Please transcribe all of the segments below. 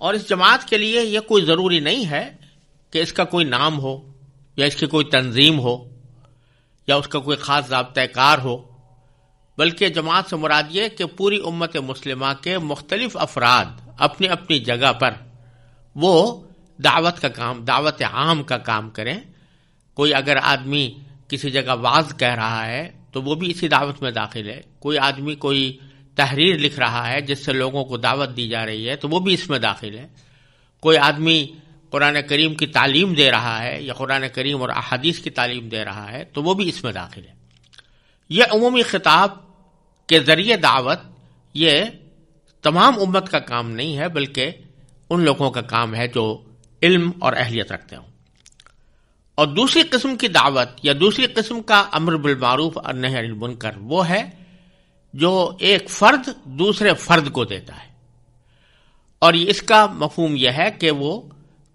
اور اس جماعت کے لیے یہ کوئی ضروری نہیں ہے کہ اس کا کوئی نام ہو یا اس کی کوئی تنظیم ہو یا اس کا کوئی خاص ضابطۂ کار ہو، بلکہ جماعت سے مراد یہ کہ پوری امت مسلمہ کے مختلف افراد اپنی اپنی جگہ پر وہ دعوت کا کام، دعوت عام کا کام کریں۔ کوئی اگر آدمی کسی جگہ وعظ کہہ رہا ہے تو وہ بھی اسی دعوت میں داخل ہے، کوئی آدمی کوئی تحریر لکھ رہا ہے جس سے لوگوں کو دعوت دی جا رہی ہے تو وہ بھی اس میں داخل ہے، کوئی آدمی قرآن کریم کی تعلیم دے رہا ہے یا قرآن کریم اور احادیث کی تعلیم دے رہا ہے تو وہ بھی اس میں داخل ہے۔ یہ عمومی خطاب کے ذریعے دعوت یہ تمام امت کا کام نہیں ہے، بلکہ ان لوگوں کا کام ہے جو علم اور اہلیت رکھتے ہوں۔ اور دوسری قسم کی دعوت یا دوسری قسم کا امر بالمعروف اور نہی عن المنکر وہ ہے جو ایک فرد دوسرے فرد کو دیتا ہے، اور اس کا مفہوم یہ ہے کہ وہ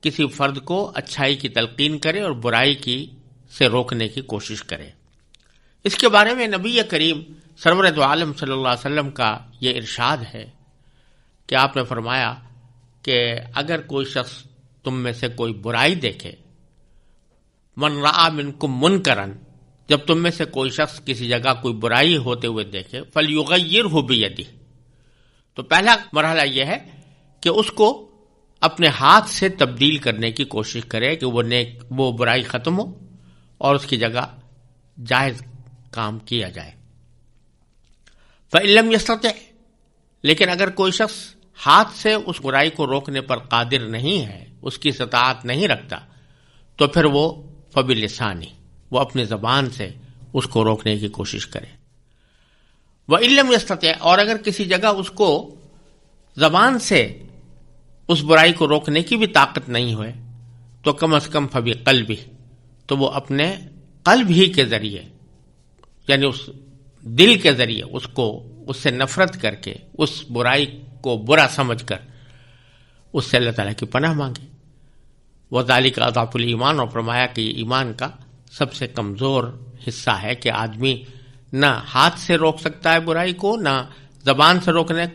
کسی فرد کو اچھائی کی تلقین کرے اور برائی کی سے روکنے کی کوشش کرے۔ اس کے بارے میں نبی کریم سرور دو عالم صلی اللہ علیہ وسلم کا یہ ارشاد ہے کہ آپ نے فرمایا کہ اگر کوئی شخص تم میں سے کوئی برائی دیکھے، من رأى منکم منکرا، جب تم میں سے کوئی شخص کسی جگہ کوئی برائی ہوتے ہوئے دیکھے، فلیغیرہ بیدہ، تو پہلا مرحلہ یہ ہے کہ اس کو اپنے ہاتھ سے تبدیل کرنے کی کوشش کرے کہ وہ برائی ختم ہو اور اس کی جگہ جائز کام کیا جائے۔ فإن لم يستطع، لیکن اگر کوئی شخص ہاتھ سے اس برائی کو روکنے پر قادر نہیں ہے، اس کی استطاعت نہیں رکھتا، تو پھر وہ فبلسانی، وہ اپنی زبان سے اس کو روکنے کی کوشش کرے۔ وإن لم يستطع، اور اگر کسی جگہ اس کو زبان سے اس برائی کو روکنے کی بھی طاقت نہیں ہوئے تو کم از کم فبقلبہ، تو وہ اپنے قلب ہی کے ذریعے، یعنی اس دل کے ذریعے اس سے نفرت کر کے، اس برائی کو برا سمجھ کر اس سے اللہ تعالیٰ کی پناہ مانگے۔ وذالک اضعف الایمان، اور فرمایا کہ یہ ایمان کا سب سے کمزور حصہ ہے کہ آدمی نہ ہاتھ سے روک سکتا ہے برائی کو، نہ زبان سے روکنے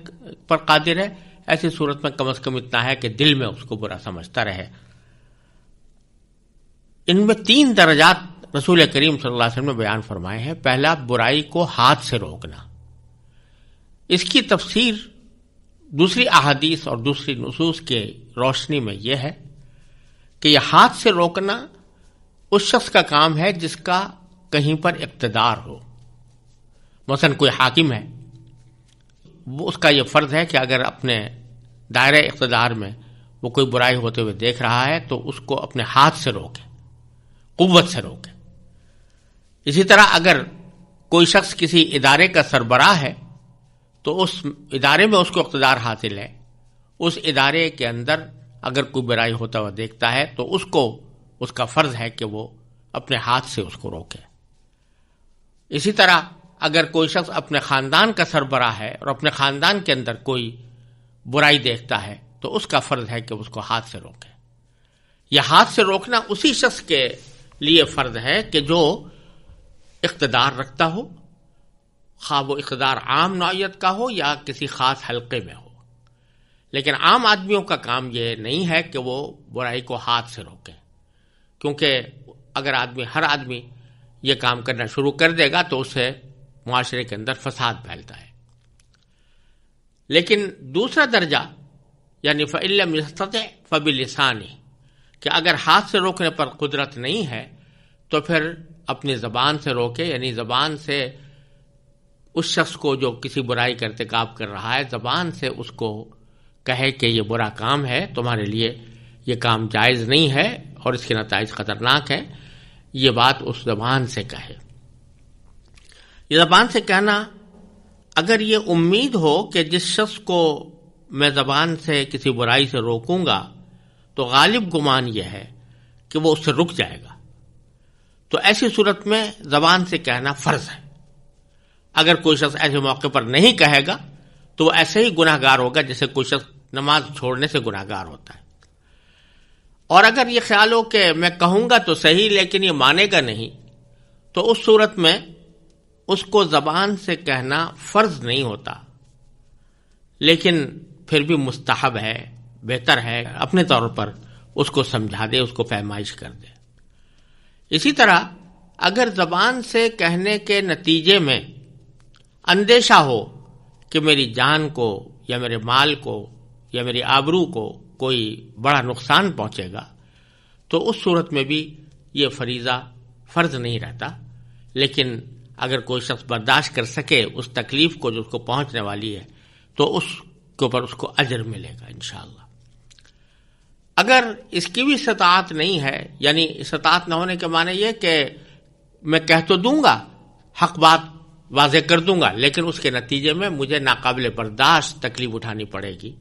پر قادر ہے۔ ایسی صورت میں کم از کم اتنا ہے کہ دل میں اس کو برا سمجھتا رہے۔ ان میں 3 درجات رسول کریم صلی اللہ علیہ وسلم نے بیان فرمائے ہیں۔ پہلا، برائی کو ہاتھ سے روکنا۔ اس کی تفسیر دوسری احادیث اور دوسری نصوص کے روشنی میں یہ ہے کہ یہ ہاتھ سے روکنا اس شخص کا کام ہے جس کا کہیں پر اقتدار ہو۔ مثلا کوئی حاکم ہے، اس کا یہ فرض ہے کہ اگر اپنے دائرہ اقتدار میں وہ کوئی برائی ہوتے ہوئے دیکھ رہا ہے تو اس کو اپنے ہاتھ سے روکے، قوت سے روکے۔ اسی طرح اگر کوئی شخص کسی ادارے کا سربراہ ہے تو اس ادارے میں اس کو اقتدار حاصل ہے، اس ادارے کے اندر اگر کوئی برائی ہوتا ہوا دیکھتا ہے تو اس کا فرض ہے کہ وہ اپنے ہاتھ سے اس کو روکے۔ اسی طرح اگر کوئی شخص اپنے خاندان کا سربراہ ہے اور اپنے خاندان کے اندر کوئی برائی دیکھتا ہے تو اس کا فرض ہے کہ اس کو ہاتھ سے روکے۔ یہ ہاتھ سے روکنا اسی شخص کے لیے فرض ہے کہ جو اقتدار رکھتا ہو، خواہ وہ اقتدار عام نوعیت کا ہو یا کسی خاص حلقے میں ہو۔ لیکن عام آدمیوں کا کام یہ نہیں ہے کہ وہ برائی کو ہاتھ سے روکیں، کیونکہ اگر ہر آدمی یہ کام کرنا شروع کر دے گا تو اس سے معاشرے کے اندر فساد پھیلتا ہے۔ لیکن دوسرا درجہ یعنی فإن لم يستطع فبلسانہ، کہ اگر ہاتھ سے روکنے پر قدرت نہیں ہے تو پھر اپنی زبان سے روکے، یعنی زبان سے اس شخص کو جو کسی برائی کا ارتکاب کر رہا ہے، زبان سے اس کو کہے کہ یہ برا کام ہے، تمہارے لیے یہ کام جائز نہیں ہے اور اس کے نتائج خطرناک ہیں، یہ بات اس زبان سے کہے۔ یہ زبان سے کہنا، اگر یہ امید ہو کہ جس شخص کو میں زبان سے کسی برائی سے روکوں گا تو غالب گمان یہ ہے کہ وہ اس سے رک جائے گا، تو ایسی صورت میں زبان سے کہنا فرض ہے۔ اگر کوئی شخص ایسے موقع پر نہیں کہے گا تو وہ ایسے ہی گناہ گار ہوگا جیسے کوئی شخص نماز چھوڑنے سے گناہ گار ہوتا ہے۔ اور اگر یہ خیال ہو کہ میں کہوں گا تو صحیح لیکن یہ مانے گا نہیں، تو اس صورت میں اس کو زبان سے کہنا فرض نہیں ہوتا، لیکن پھر بھی مستحب ہے، بہتر ہے اپنے طور پر اس کو سمجھا دے، اس کو پیمائش کر دے۔ اسی طرح اگر زبان سے کہنے کے نتیجے میں اندیشہ ہو کہ میری جان کو یا میرے مال کو یا میری آبرو کو کوئی بڑا نقصان پہنچے گا تو اس صورت میں بھی یہ فریضہ فرض نہیں رہتا، لیکن اگر کوئی شخص برداشت کر سکے اس تکلیف کو جو اس کو پہنچنے والی ہے تو اس کے اوپر اس کو اجر ملے گا انشاءاللہ۔ اگر اس کی بھی استطاعت نہیں ہے، یعنی استطاعت نہ ہونے کے معنی یہ کہ میں کہہ تو دوں گا، حق بات واضح کر دوں گا، لیکن اس کے نتیجے میں مجھے ناقابل برداشت تکلیف اٹھانی پڑے گی،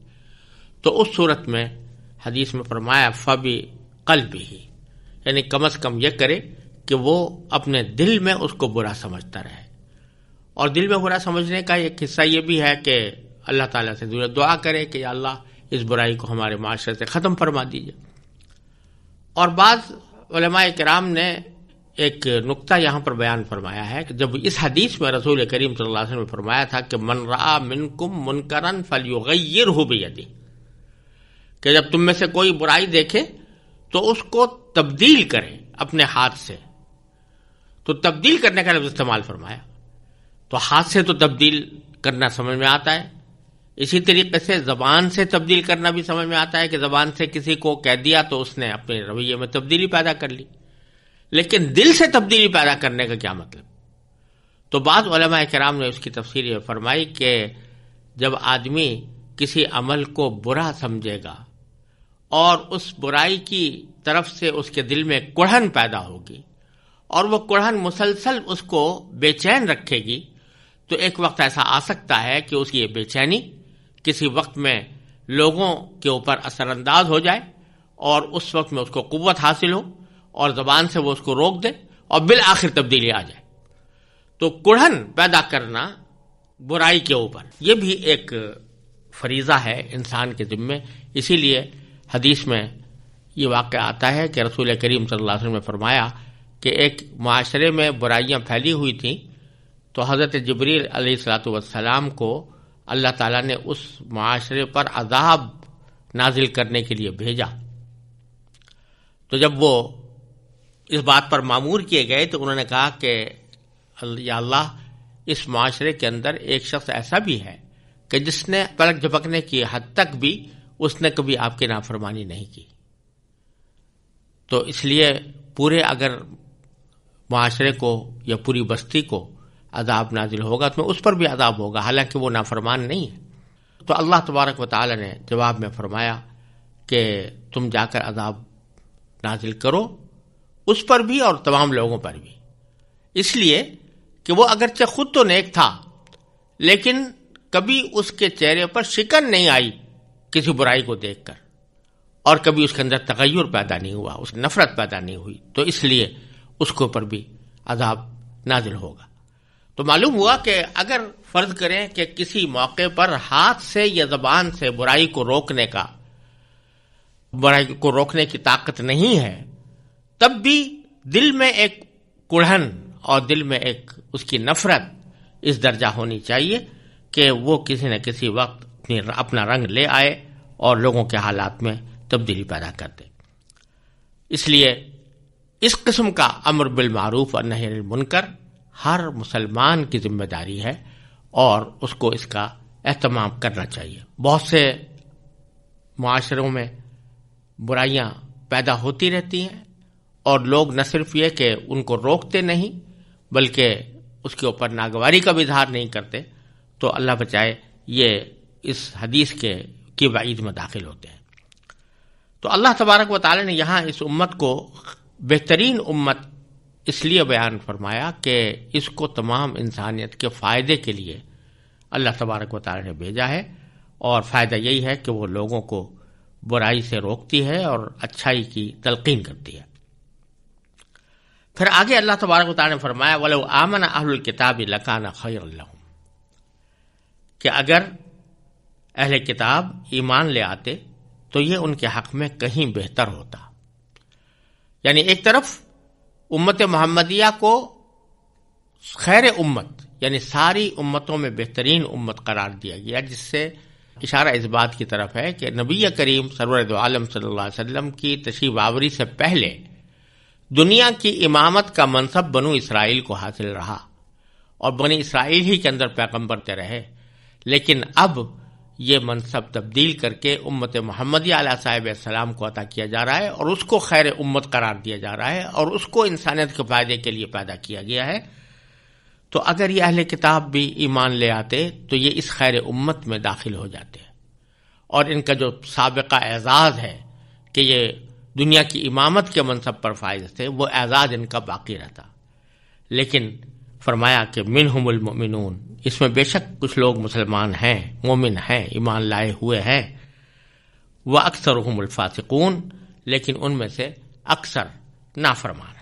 تو اس صورت میں حدیث میں فرمایا فَبِقَلْبِهِ، یعنی کم از کم یہ کرے کہ وہ اپنے دل میں اس کو برا سمجھتا رہے۔ اور دل میں برا سمجھنے کا ایک حصہ یہ بھی ہے کہ اللہ تعالیٰ سے دعا کرے کہ یا اللہ اس برائی کو ہمارے معاشرے سے ختم فرما دیجیے۔ اور بعض علماء کرام نے ایک نقطہ یہاں پر بیان فرمایا ہے کہ جب اس حدیث میں رسول کریم صلی اللہ علیہ وسلم نے فرمایا تھا کہ من رآ منکم منکرا فلیغیرہ بیدہ، کہ جب تم میں سے کوئی برائی دیکھے تو اس کو تبدیل کرے اپنے ہاتھ سے، تو تبدیل کرنے کا لفظ استعمال فرمایا، تو ہاتھ سے تو تبدیل کرنا سمجھ میں آتا ہے، اسی طریقے سے زبان سے تبدیل کرنا بھی سمجھ میں آتا ہے کہ زبان سے کسی کو کہہ دیا تو اس نے اپنے رویے میں تبدیلی پیدا کر لی، لیکن دل سے تبدیلی پیدا کرنے کا کیا مطلب؟ تو بعض علماء کرام نے اس کی تفسیر یہ فرمائی کہ جب آدمی کسی عمل کو برا سمجھے گا اور اس برائی کی طرف سے اس کے دل میں کڑھن پیدا ہوگی اور وہ کڑھن مسلسل اس کو بے چین رکھے گی، تو ایک وقت ایسا آ سکتا ہے کہ اس کی یہ بے چینی کسی وقت میں لوگوں کے اوپر اثر انداز ہو جائے اور اس وقت میں اس کو قوت حاصل ہو اور زبان سے وہ اس کو روک دے اور بالآخر تبدیلی آ جائے۔ تو کڑھن پیدا کرنا برائی کے اوپر یہ بھی ایک فریضہ ہے انسان کے ذمے، اسی لیے حدیث میں یہ واقعہ آتا ہے کہ رسول کریم صلی اللہ علیہ وسلم نے فرمایا کہ ایک معاشرے میں برائیاں پھیلی ہوئی تھیں، تو حضرت جبریل علیہ الصلوۃ والسلام کو اللہ تعالیٰ نے اس معاشرے پر عذاب نازل کرنے کے لیے بھیجا۔ تو جب وہ اس بات پر مامور کیے گئے تو انہوں نے کہا کہ یا اللہ، اس معاشرے کے اندر ایک شخص ایسا بھی ہے کہ جس نے پلک جھپکنے کی حد تک بھی اس نے کبھی آپ کی نافرمانی نہیں کی، تو اس لیے پورے اگر معاشرے کو یا پوری بستی کو عذاب نازل ہوگا تو اس پر بھی عذاب ہوگا، حالانکہ وہ نافرمان نہیں ہے۔ تو اللہ تبارک و تعالی نے جواب میں فرمایا کہ تم جا کر عذاب نازل کرو اس پر بھی اور تمام لوگوں پر بھی، اس لیے کہ وہ اگرچہ خود تو نیک تھا لیکن کبھی اس کے چہرے پر شکن نہیں آئی کسی برائی کو دیکھ کر، اور کبھی اس کے اندر تغیر پیدا نہیں ہوا، اس کی نفرت پیدا نہیں ہوئی، تو اس لیے اس کے اوپر بھی عذاب نازل ہوگا۔ تو معلوم ہوا کہ اگر فرض کریں کہ کسی موقع پر ہاتھ سے یا زبان سے برائی کو روکنے کی طاقت نہیں ہے، تب بھی دل میں ایک کڑھن اور دل میں ایک اس کی نفرت اس درجہ ہونی چاہیے کہ وہ کسی نہ کسی وقت اپنا رنگ لے آئے اور لوگوں کے حالات میں تبدیلی پیدا کر دے۔ اس لیے اس قسم کا امر بالمعروف اور نہی عن المنکر ہر مسلمان کی ذمہ داری ہے اور اس کو اس کا اہتمام کرنا چاہیے۔ بہت سے معاشروں میں برائیاں پیدا ہوتی رہتی ہیں اور لوگ نہ صرف یہ کہ ان کو روکتے نہیں بلکہ اس کے اوپر ناگواری کا بھی اظہار نہیں کرتے، تو اللہ بچائے یہ اس حدیث کی وعید میں داخل ہوتے ہیں۔ تو اللہ تبارک و تعالی نے یہاں اس امت کو بہترین امت اس لیے بیان فرمایا کہ اس کو تمام انسانیت کے فائدے کے لیے اللہ تبارک و تعالی نے بھیجا ہے، اور فائدہ یہی ہے کہ وہ لوگوں کو برائی سے روکتی ہے اور اچھائی کی تلقین کرتی ہے۔ پھر آگے اللہ تبارک و تعالی نے فرمایا وَلَوْ آمَنَ أَهْلُ الْكِتَابِ لَكَانَ خَيْرًا لَهُمْ، کہ اگر اہل کتاب ایمان لے آتے تو یہ ان کے حق میں کہیں بہتر ہوتا۔ یعنی ایک طرف امت محمدیہ کو خیر امت یعنی ساری امتوں میں بہترین امت قرار دیا گیا، جس سے اشارہ اس بات کی طرف ہے کہ نبی کریم سرور دو عالم صلی اللہ علیہ وسلم کی تشریف آوری سے پہلے دنیا کی امامت کا منصب بنو اسرائیل کو حاصل رہا اور بنی اسرائیل ہی کے اندر پیغمبر تے رہے، لیکن اب یہ منصب تبدیل کر کے امت محمدیہ علیہ صاحب السلام کو عطا کیا جا رہا ہے اور اس کو خیر امت قرار دیا جا رہا ہے اور اس کو انسانیت کے فائدے کے لیے پیدا کیا گیا ہے۔ تو اگر یہ اہل کتاب بھی ایمان لے آتے تو یہ اس خیر امت میں داخل ہو جاتے اور ان کا جو سابقہ اعزاز ہے کہ یہ دنیا کی امامت کے منصب پر فائز تھے، وہ اعزاز ان کا باقی رہتا۔ لیکن فرمایا کہ منہم المؤمنون، اس میں بے شک کچھ لوگ مسلمان ہیں، مومن ہیں، ایمان لائے ہوئے ہیں، وَأَكْثَرُهُمُ الْفَاسِقُونَ، لیکن ان میں سے اکثر نافرمان ہیں۔